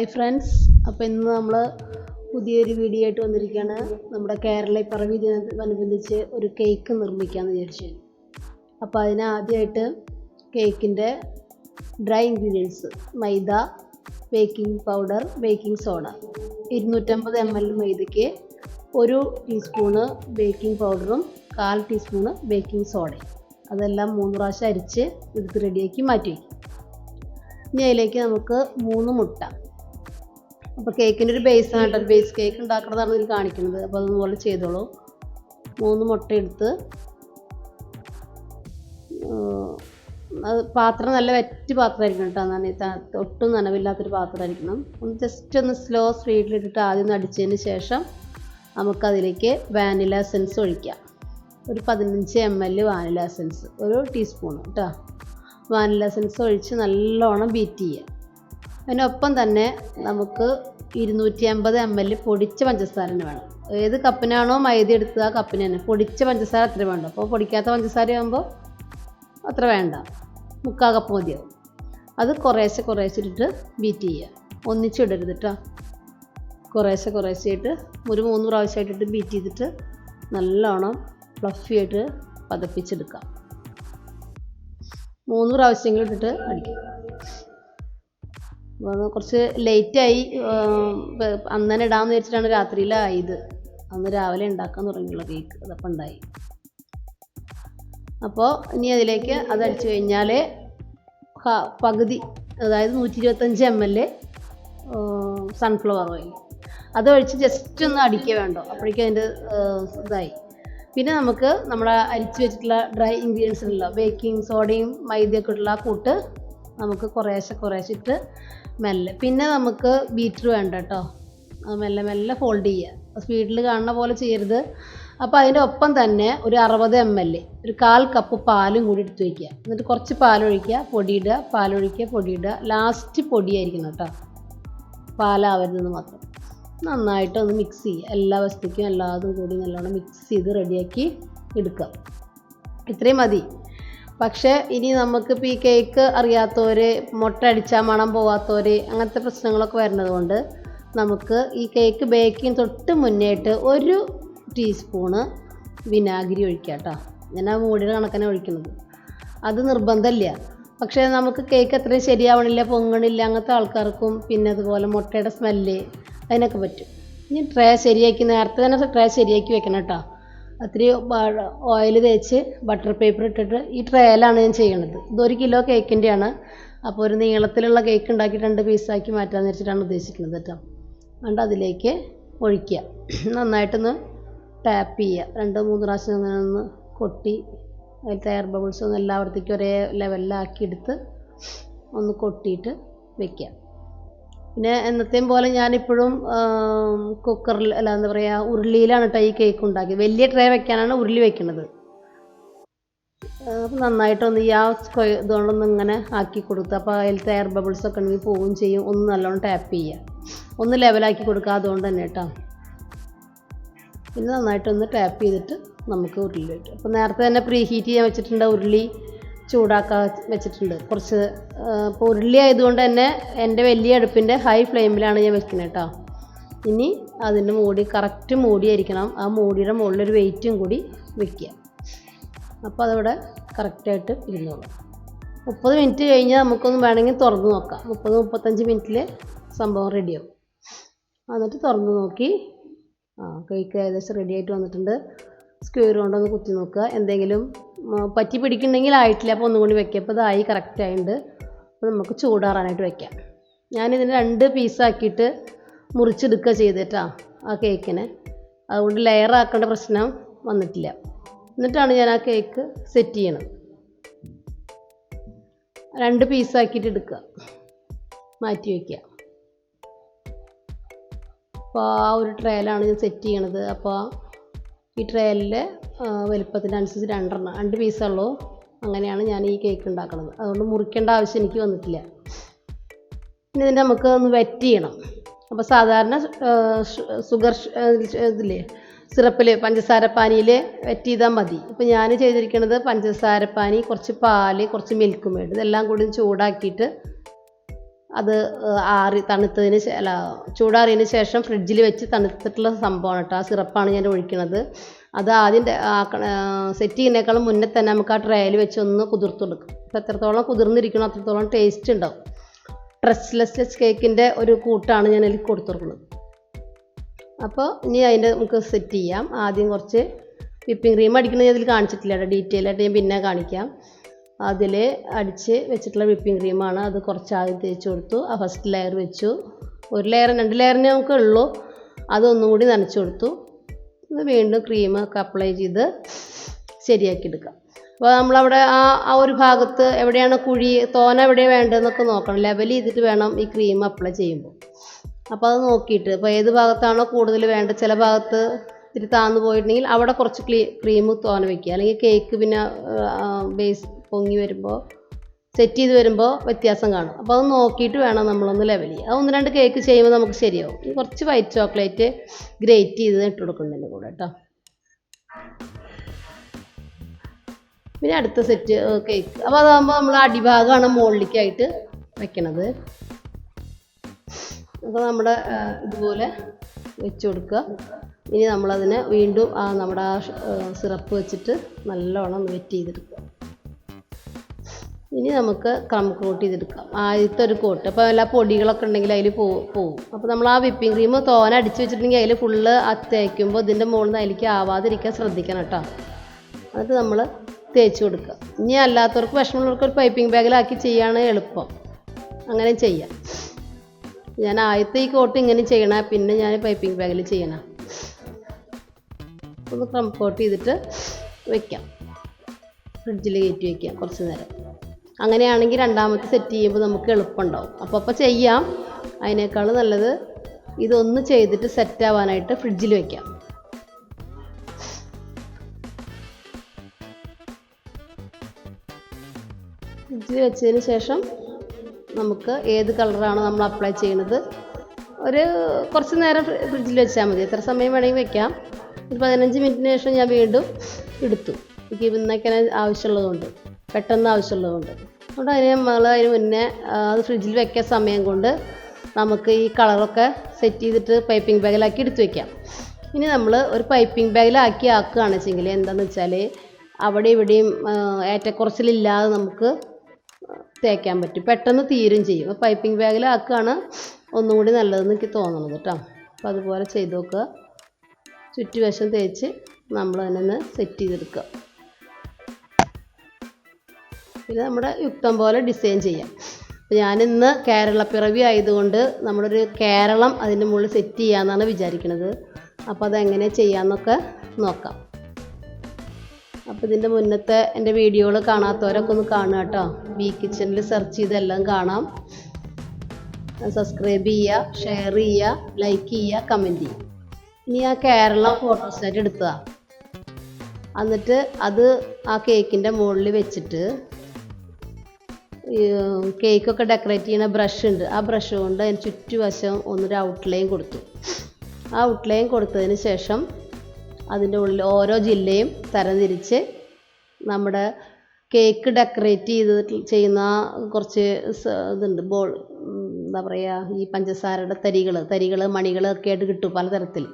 Hi friends, അപ്പോൾ ഇന്ന് നമ്മൾ പുതിയൊരു വീഡിയോ ആയിട്ട് വന്നിരിക്കുകയാണ്. നമ്മുടെ കേരള പിറവി ദിനത്തോടനുബന്ധിച്ച് ഒരു കേക്ക് നിർമ്മിക്കാമെന്ന് വിചാരിച്ചു. അപ്പോൾ അതിന് ആദ്യമായിട്ട് കേക്കിൻ്റെ dry ingredients maida, baking powder, baking soda. 250 ml മൈദയ്ക്ക് 1 ടീസ്പൂണ് ബേക്കിംഗ് പൗഡറും 1/4 ടീസ്പൂണ് ബേക്കിംഗ് സോഡയും. അതെല്ലാം 3 പ്രാവശ്യം അരിച്ച് എടുത്ത് റെഡിയാക്കി മാറ്റി വയ്ക്കും. ഇനി അതിലേക്ക് നമുക്ക് 3 മുട്ട. അപ്പോൾ കേക്കിൻ്റെ ഒരു ബേസാണ് കേട്ടോ, ബേസ് കേക്ക് ഉണ്ടാക്കുന്നതാണ് ഇതിൽ കാണിക്കുന്നത്. അപ്പോൾ അതുപോലെ ചെയ്തോളൂ. 3 മുട്ട എടുത്ത് അത് പാത്രം നല്ല വെറ്റ് പാത്രമായിരിക്കണം കേട്ടോ, ഒട്ടും നനവില്ലാത്തൊരു പാത്രമായിരിക്കണം. ജസ്റ്റ് ഒന്ന് സ്ലോ സ്പീഡിലിട്ടിട്ട് ആദ്യം ഒന്ന് അടിച്ചതിന് ശേഷം നമുക്കതിലേക്ക് വാനില എസൻസ് ഒഴിക്കാം. ഒരു 15 ml വാനില എസൻസ്, 1 ടീസ്പൂൺ കേട്ടോ. വാനില എസൻസ് ഒഴിച്ച് നല്ലോണം ബീറ്റ് ചെയ്യുക. അതിനൊപ്പം തന്നെ നമുക്ക് 250 ml പൊടിച്ച പഞ്ചസാര തന്നെ വേണം. ഏത് കപ്പിനാണോ മൈദ എടുത്തത് ആ കപ്പിന് തന്നെ പൊടിച്ച പഞ്ചസാര അത്ര വേണ്ട. അപ്പോൾ പൊടിക്കാത്ത പഞ്ചസാര ആകുമ്പോൾ അത്ര വേണ്ട, 3/4 കപ്പ് മതിയാവും. അത് കുറേശ്ശെ ഇട്ടിട്ട് ബീറ്റ് ചെയ്യുക, ഒന്നിച്ചിടരുത് കേട്ടോ. കുറേശ്ശെ ഇട്ട് ഒരു 3 പ്രാവശ്യമായിട്ടിട്ട് ബീറ്റ് ചെയ്തിട്ട് നല്ലോണം ഫ്ലഫി ആയിട്ട് പതപ്പിച്ചെടുക്കാം. 3 പ്രാവശ്യമെങ്കിലും ഇട്ടിട്ട് അടിക്കും. അപ്പോൾ കുറച്ച് ലേറ്റായി, അന്ന് തന്നെ ഇടാമെന്ന് വെച്ചിട്ടാണ് രാത്രിയിലായത്. അന്ന് രാവിലെ ഉണ്ടാക്കാൻ തുടങ്ങിയുള്ള കേക്ക് അതപ്പം ഉണ്ടായി. അപ്പോൾ ഇനി അതിലേക്ക് അതടിച്ചു കഴിഞ്ഞാൽ പകുതി, അതായത് 125 ml സൺഫ്ലവർ ഓയിൽ അതൊഴിച്ച് ജസ്റ്റ് ഒന്ന് അടിക്കുക വേണ്ടോ, അപ്പോഴേക്കും അതിൻ്റെ ഇതായി. പിന്നെ നമുക്ക് നമ്മുടെ അരിച്ച് വെച്ചിട്ടുള്ള ഡ്രൈ ഇൻഗ്രീഡിയൻസ് ഉള്ള ബേക്കിംഗ് സോഡയും മൈദയൊക്കെ ഇട്ടുള്ള ആ കൂട്ട് നമുക്ക് കുറേശ്ശെ ഇട്ട് മെല്ലെ. പിന്നെ നമുക്ക് ബീറ്റർ വേണ്ട കേട്ടോ, അത് മെല്ലെ ഫോൾഡ് ചെയ്യുക. സ്പീഡിൽ കാണുന്ന പോലെ ചെയ്യരുത്. അപ്പോൾ അതിൻ്റെ ഒപ്പം തന്നെ ഒരു 60 ml, ഒരു 1/4 കപ്പ് പാലും കൂടി എടുത്ത് വയ്ക്കുക. എന്നിട്ട് കുറച്ച് പാലൊഴിക്കുക, പൊടിയിടുക, പാലൊഴിക്കുക, പൊടിയിടുക. ലാസ്റ്റ് പൊടിയായിരിക്കണം കേട്ടോ, പാലാവരുതെന്ന് മാത്രം. നന്നായിട്ടൊന്ന് മിക്സ് ചെയ്യുക. എല്ലാ വസ്തുക്കും എല്ലാതും കൂടി നല്ലോണം മിക്സ് ചെയ്ത് റെഡിയാക്കി എടുക്കുക. ഇത്രയും മതി. പക്ഷേ ഇനി നമുക്കിപ്പോൾ ഈ കേക്ക് അറിയാത്തവർ, മുട്ട അടിച്ചാൽ മണം പോവാത്തവർ, അങ്ങനത്തെ പ്രശ്നങ്ങളൊക്കെ വരുന്നത് കൊണ്ട് നമുക്ക് ഈ കേക്ക് ബേക്കിങ് തൊട്ട് മുന്നേയായിട്ട് 1 ടീസ്പൂണ് വിനാഗിരി ഒഴിക്കുക കേട്ടോ. ഞാൻ ആ മൂടിയുടെ കണക്കിനെ ഒഴിക്കുന്നത്. അത് നിർബന്ധമില്ല. പക്ഷേ നമുക്ക് കേക്ക് അത്രയും ശരിയാവണില്ല, പൊങ്ങണില്ല, അങ്ങനത്തെ ആൾക്കാർക്കും പിന്നെ അതുപോലെ മുട്ടയുടെ സ്മെല്ല് അതിനൊക്കെ പറ്റും. ഇനി ട്രേ ശരിയാക്കി, നേരത്തെ തന്നെ ട്രേ ശരിയാക്കി വെക്കണം കേട്ടോ. അത്രയും ഓയിൽ തേച്ച് ബട്ടർ പേപ്പർ ഇട്ടിട്ട് ഈ ട്രേയിലാണ് ഞാൻ ചെയ്യണത്. ഇത് 1 കിലോ കേക്കിൻ്റെയാണ്. അപ്പോൾ ഒരു നീളത്തിലുള്ള കേക്ക് ഉണ്ടാക്കി 2 പീസാക്കി മാറ്റാമെന്ന് വെച്ചിട്ടാണ് ഉദ്ദേശിക്കുന്നത് കേട്ടോ. അതുകൊണ്ട് അതിലേക്ക് ഒഴിക്കുക, നന്നായിട്ടൊന്ന് ടാപ്പ് ചെയ്യുക. 2-3 പ്രാവശ്യം അങ്ങനെ ഒന്ന് കൊട്ടി അതിലത്തെ എയർ ബബിൾസ് ഒന്ന് എല്ലായിടത്തേക്കും ഒരേ ലെവലിലാക്കി എടുത്ത് ഒന്ന് കൊട്ടിയിട്ട് വെക്കുക. പിന്നെ എന്നത്തെയും പോലെ ഞാനിപ്പോഴും കുക്കറിൽ അല്ല, എന്താ പറയുക, ഉരുളിയിലാണ് കേട്ടോ ഈ കേക്ക് ഉണ്ടാക്കിയത്. വലിയ ട്രേ വെക്കാനാണ് ഉരുളി വെക്കുന്നത്. അപ്പോൾ നന്നായിട്ടൊന്ന് ഈ ആ ഇതുകൊണ്ടൊന്ന് ഇങ്ങനെ ആക്കി കൊടുക്കുക. അപ്പോൾ അതിലത്തെ എയർ ബബിൾസ് ഒക്കെ ഉണ്ടെങ്കിൽ പോവുകയും ചെയ്യും. ഒന്ന് നല്ലോണം ടാപ്പ് ചെയ്യുക, ഒന്ന് ലെവലാക്കി കൊടുക്കുക. അതുകൊണ്ട് തന്നെ കേട്ടോ. പിന്നെ നന്നായിട്ടൊന്ന് ടാപ്പ് ചെയ്തിട്ട് നമുക്ക് ഉരുളി വയ്ക്കും. അപ്പോൾ നേരത്തെ തന്നെ പ്രീ ഹീറ്റ് ചെയ്യാൻ വെച്ചിട്ടുണ്ട്, ഉരുളി ചൂടാക്കാൻ വെച്ചിട്ടുണ്ട് കുറച്ച്. ഇപ്പോൾ ഉരുളി ആയതുകൊണ്ട് തന്നെ എൻ്റെ വലിയ അടുപ്പിൻ്റെ ഹൈ ഫ്ലെയിമിലാണ് ഞാൻ വെക്കുന്നത് കേട്ടോ. ഇനി അതിൻ്റെ മൂടി കറക്റ്റ് മൂടിയായിരിക്കണം. ആ മൂടിയുടെ മുകളിലൊരു വെയിറ്റും കൂടി വെക്കുക. അപ്പോൾ അതവിടെ കറക്റ്റായിട്ട് ഇരുന്നോളും. 30 മിനിറ്റ് കഴിഞ്ഞാൽ നമുക്കൊന്ന് വേണമെങ്കിൽ തുറന്ന് നോക്കാം. 30-35 മിനിറ്റിൽ സംഭവം റെഡിയാവും. എന്നിട്ട് തുറന്ന് നോക്കി കേക്ക് ഏകദേശം റെഡി ആയിട്ട് വന്നിട്ടുണ്ട്. സ്ക്വയർ കൊണ്ടൊന്ന് കുത്തി നോക്കുക, എന്തെങ്കിലും പറ്റി പിടിക്കുന്നുണ്ടെങ്കിൽ ആയിട്ടില്ല. അപ്പോൾ ഒന്നും കൂടി വെക്കുക. അപ്പോൾ ഇതായി കറക്റ്റായിട്ടുണ്ട്. അപ്പോൾ നമുക്ക് ചൂടാറാനായിട്ട് വെക്കാം. ഞാനിതിന് 2 പീസാക്കിയിട്ട് മുറിച്ചെടുക്കുക ചെയ്തിട്ടാ ആ കേക്കിനെ. അതുകൊണ്ട് ലെയർ ആക്കേണ്ട പ്രശ്നം വന്നിട്ടില്ല. എന്നിട്ടാണ് ഞാൻ ആ കേക്ക് സെറ്റ് ചെയ്യണത്. 2 പീസാക്കിയിട്ട് എടുക്കുക, മാറ്റി വയ്ക്കുക. അപ്പോൾ ആ ഒരു ട്രേയിലാണ് ഞാൻ സെറ്റ് ചെയ്യണത്. അപ്പോൾ ഈ ട്രേയിൽ വലുപ്പത്തിനനുസരിച്ച് 2 പീസുള്ളൂ. അങ്ങനെയാണ് ഞാൻ ഈ കേക്ക് ഉണ്ടാക്കുന്നത്. അതുകൊണ്ട് മുറിക്കേണ്ട ആവശ്യം എനിക്ക് വന്നിട്ടില്ല. ഇനി ഇതിൻ്റെ നമുക്ക് ഒന്ന് വെറ്റ് ചെയ്യണം. അപ്പോൾ സാധാരണ ഷുഗർ ഇതില്ലേ, സിറപ്പിൽ പഞ്ചസാരപ്പാനിയിൽ വെറ്റ് ചെയ്താൽ മതി. ഇപ്പോൾ ഞാൻ ചെയ്തിരിക്കുന്നത് പഞ്ചസാരപ്പാനി, കുറച്ച് പാല്, കുറച്ച് മിൽക്ക് മേഡ്, ഇതെല്ലാം കൂടി ചൂടാക്കിയിട്ട് അത് തണുത്തതിന് അല്ല ചൂടാറിയതിന് ശേഷം ഫ്രിഡ്ജിൽ വെച്ച് തണുത്തിട്ടുള്ള സംഭവമാണ് കേട്ടോ. ആ സിറപ്പാണ് ഞാൻ ഒഴിക്കുന്നത്. അത് ആദ്യം സെറ്റ് ചെയ്യുന്നതിനേക്കാളും മുന്നേ തന്നെ നമുക്ക് ആ ട്രേയിൽ വെച്ച് ഒന്ന് കുതിർത്ത് കൊടുക്കും. അപ്പോൾ എത്രത്തോളം കുതിർന്നിരിക്കണം അത്രത്തോളം ടേസ്റ്റ് ഉണ്ടാവും. ട്രസ്റ്റ്ലെസ് കേക്കിൻ്റെ ഒരു കൂട്ടാണ് ഞാൻ അതിൽ കൊടുത്തു കൊടുക്കുന്നത്. അപ്പോൾ ഇനി അതിൻ്റെ നമുക്ക് സെറ്റ് ചെയ്യാം. ആദ്യം കുറച്ച് വിപ്പിംഗ് ക്രീം അടിക്കുന്നത് ഞാൻ ഇതിൽ കാണിച്ചിട്ടില്ല കേട്ടോ. ഡീറ്റെയിൽ ആയിട്ട് ഞാൻ പിന്നെ കാണിക്കാം. അതിൽ അടിച്ച് വെച്ചിട്ടുള്ള വിപ്പിംഗ് ക്രീമാണ്. അത് കുറച്ച് ആദ്യം തേച്ച് കൊടുത്തു. ആ ഫസ്റ്റ് ലെയർ വെച്ചു. ഒരു ലെയർ 2 ലെയറിന് നമുക്ക് ഉള്ളൂ. അതൊന്നും കൂടി നനച്ച് കൊടുത്തു. വീണ്ടും ക്രീമൊക്കെ അപ്ലൈ ചെയ്ത് ശരിയാക്കി എടുക്കാം. അപ്പോൾ നമ്മളവിടെ ആ ഒരു ഭാഗത്ത് എവിടെയാണ് കുഴി തോന എവിടെയാണ് വേണ്ടതെന്നൊക്കെ നോക്കണം. ലെവൽ ചെയ്തിട്ട് വേണം ഈ ക്രീം അപ്ലൈ ചെയ്യുമ്പോൾ. അപ്പോൾ അത് നോക്കിയിട്ട് ഇപ്പോൾ ഏത് ഭാഗത്താണോ കൂടുതൽ വേണ്ടത്, ചില ഭാഗത്ത് ഇത്തിരി താന്ന് പോയിട്ടുണ്ടെങ്കിൽ അവിടെ കുറച്ച് ക്രീം തോന വയ്ക്കുക. അല്ലെങ്കിൽ കേക്ക് പിന്നെ ബേസ് പൊങ്ങി വരുമ്പോൾ സെറ്റ് ചെയ്ത് വരുമ്പോൾ വ്യത്യാസം കാണും. അപ്പോൾ അത് നോക്കിയിട്ട് വേണം നമ്മളൊന്ന് ലെവൽ ചെയ്യുക. 1-2 കേക്ക് ചെയ്യുമ്പോൾ നമുക്ക് ശരിയാവും. കുറച്ച് വൈറ്റ് ചോക്ലേറ്റ് ഗ്രേറ്റ് ചെയ്ത് ഇട്ട് കൊടുക്കുന്നതിൻ്റെ കൂടെ കേട്ടോ. പിന്നെ അടുത്ത സെറ്റ് കേക്ക്. അപ്പോൾ അതാകുമ്പോൾ നമ്മൾ അടിഭാഗമാണ് മുകളിലേക്കായിട്ട് വെക്കണത്. അപ്പോൾ നമ്മുടെ ഇതുപോലെ വെച്ച് കൊടുക്കുക. ഇനി നമ്മളതിനെ വീണ്ടും നമ്മുടെ സിറപ്പ് വെച്ചിട്ട് നല്ലോണം വെറ്റ് ചെയ്തെടുക്കുക. ഇനി നമുക്ക് കോട്ട് ചെയ്തെടുക്കാം. ആദ്യത്തെ ഒരു കോട്ട്. അപ്പോൾ എല്ലാ പൊടികളൊക്കെ ഉണ്ടെങ്കിൽ അതിൽ പോവും. അപ്പോൾ നമ്മൾ ആ വിപ്പിംഗ് ക്രീം തോന അടിച്ച് വെച്ചിട്ടുണ്ടെങ്കിൽ അതിൽ ഫുള്ള് തേക്കുമ്പോൾ ഇതിൻ്റെ മുകളിൽ നിന്ന് അതിലേക്ക് ആവാതിരിക്കാൻ ശ്രദ്ധിക്കണം കേട്ടോ. എന്നിട്ട് നമ്മൾ തേച്ച് കൊടുക്കുക. ഇനി അല്ലാത്തവർക്ക് വിഷമമുള്ളവർക്ക് ഒരു പൈപ്പിംഗ് ബാഗിലാക്കി ചെയ്യാണ് എളുപ്പം. അങ്ങനെ ചെയ്യാം. ഞാൻ ആദ്യത്തെ ഈ കോട്ട് ഇങ്ങനെ ചെയ്യണം, പിന്നെ ഞാൻ പൈപ്പിംഗ് ബാഗിൽ ചെയ്യണം. ഒന്ന് കോട്ട് ചെയ്തിട്ട് വെക്കാം. ഫ്രിഡ്ജിൽ കയറ്റി വയ്ക്കാം കുറച്ച് നേരം. അങ്ങനെയാണെങ്കിൽ രണ്ടാമത്തെ സെറ്റ് ചെയ്യുമ്പോൾ നമുക്ക് എളുപ്പമുണ്ടാവും. അപ്പോൾ ചെയ്യാം. അതിനേക്കാൾ നല്ലത് ഇതൊന്ന് ചെയ്തിട്ട് സെറ്റ് ആവാനായിട്ട് ഫ്രിഡ്ജിൽ വയ്ക്കാം. ഫ്രിഡ്ജിൽ വെച്ചതിന് ശേഷം നമുക്ക് ഏത് കളറാണ് നമ്മൾ അപ്ലൈ ചെയ്യുന്നത് ഒരു കുറച്ച് നേരം ഫ്രിഡ്ജിൽ വെച്ചാൽ മതി. എത്ര സമയം വേണമെങ്കിൽ വെക്കാം. ഒരു 15 മിനിറ്റിന് ശേഷം ഞാൻ വീണ്ടും എടുത്തു. എനിക്ക് ഇന്നൊക്കെ ആവശ്യമുള്ളതുകൊണ്ട്, പെട്ടെന്ന് ആവശ്യമുള്ളതുകൊണ്ട്. അതുകൊണ്ട് അതിന് മുന്നേ അത് ഫ്രിഡ്ജിൽ വെക്കാൻ സമയം കൊണ്ട് നമുക്ക് ഈ കളറൊക്കെ സെറ്റ് ചെയ്തിട്ട് പൈപ്പിംഗ് ബാഗിലാക്കി എടുത്ത് വയ്ക്കാം. ഇനി നമ്മൾ ഒരു പൈപ്പിംഗ് ബാഗിലാക്കി ആക്കുകയാണെന്ന് വെച്ചെങ്കിൽ എന്താണെന്ന് വെച്ചാൽ അവിടെ ഇവിടെയും ഏറ്റക്കുറച്ചിലില്ലാതെ നമുക്ക് തേക്കാൻ പറ്റും. പെട്ടെന്ന് തീരും ചെയ്യും. അപ്പോൾ പൈപ്പിംഗ് ബാഗിലാക്കുകയാണ് ഒന്നും കൂടി നല്ലതെന്ന് എനിക്ക് തോന്നുന്നത് കേട്ടോ. അപ്പോൾ അതുപോലെ ചെയ്ത് നോക്കുക. ചുറ്റുവശം തേച്ച് നമ്മൾ തന്നെ സെറ്റ് ചെയ്തെടുക്കുക. പിന്നെ നമ്മുടെ യുക്തം പോലെ ഡിസൈൻ ചെയ്യാം. അപ്പോൾ ഞാനിന്ന് കേരള പിറവി ആയതുകൊണ്ട് നമ്മളൊരു കേരളം അതിൻ്റെ മുകളിൽ സെറ്റ് ചെയ്യാമെന്നാണ് വിചാരിക്കുന്നത്. അപ്പോൾ അതെങ്ങനെ ചെയ്യാമെന്നൊക്കെ നോക്കാം. അപ്പോൾ ഇതിൻ്റെ മുന്നത്തെ എൻ്റെ വീഡിയോകൾ കാണാത്തവരൊക്കെ ഒന്ന് കാണുക കേട്ടോ. ബി കിച്ചണിൽ സെർച്ച് ചെയ്തെല്ലാം കാണാം. സബ്സ്ക്രൈബ് ചെയ്യുക, ഷെയർ ചെയ്യുക, ലൈക്ക് ചെയ്യുക, കമൻറ്റ് ചെയ്യുക. ഇനി ആ കേരളം ഫോട്ടോസ്റ്റാറ്റ് എടുത്തതാണ്. എന്നിട്ട് അത് ആ കേക്കിൻ്റെ മുകളിൽ വെച്ചിട്ട് കേക്കൊക്കെ ഡെക്കറേറ്റ് ചെയ്യുന്ന ബ്രഷ് ഉണ്ട്. ആ ബ്രഷ് കൊണ്ട് അതിന് ചുറ്റുവശം ഒന്നൊരു ഔട്ട്ലൈൻ കൊടുത്തു. ആ ഔട്ട്ലൈൻ കൊടുത്തതിന് ശേഷം അതിൻ്റെ ഉള്ളിൽ ഓരോ ജില്ലയും തരംതിരിച്ച് നമ്മുടെ കേക്ക് ഡെക്കറേറ്റ് ചെയ്യുന്ന കുറച്ച് ഇതുണ്ട്. എന്താ പറയുക, ഈ പഞ്ചസാരയുടെ തരികൾ മണികൾ ഒക്കെ ആയിട്ട് കിട്ടും പലതരത്തിൽ.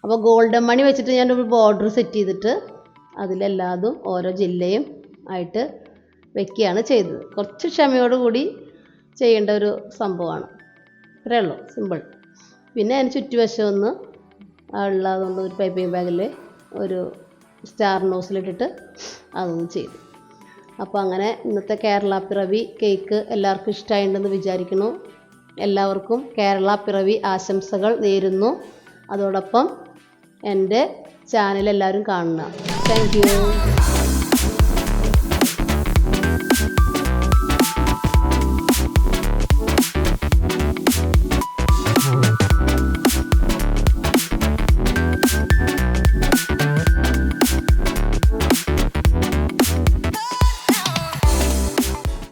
അപ്പോൾ ഗോൾഡൻ മണി വെച്ചിട്ട് ഞാനൊരു ബോർഡർ സെറ്റ് ചെയ്തിട്ട് അതിലെല്ലാതും ഓരോ ജില്ലയും ആയിട്ട് വെക്കുകയാണ് ചെയ്തത്. കുറച്ച് ക്ഷമയോടുകൂടി ചെയ്യേണ്ട ഒരു സംഭവമാണ്. ഇത്രയേ ഉള്ളൂ, സിമ്പിൾ. പിന്നെ അതിന് ചുറ്റുവശം ഒന്ന് ഉള്ളതുകൊണ്ട് ഒരു പൈപ്പിംഗ് ബാഗിൽ ഒരു സ്റ്റാർ നോസിലിട്ടിട്ട് അതൊന്ന് ചെയ്തു. അപ്പോൾ അങ്ങനെ ഇന്നത്തെ കേരള പിറവി കേക്ക് എല്ലാവർക്കും ഇഷ്ടമായിട്ടുണ്ടെന്ന് വിചാരിക്കുന്നു. എല്ലാവർക്കും കേരള പിറവി ആശംസകൾ നേരുന്നു. അതോടൊപ്പം എൻ്റെ ചാനൽ എല്ലാവരും കാണണം. Thank you.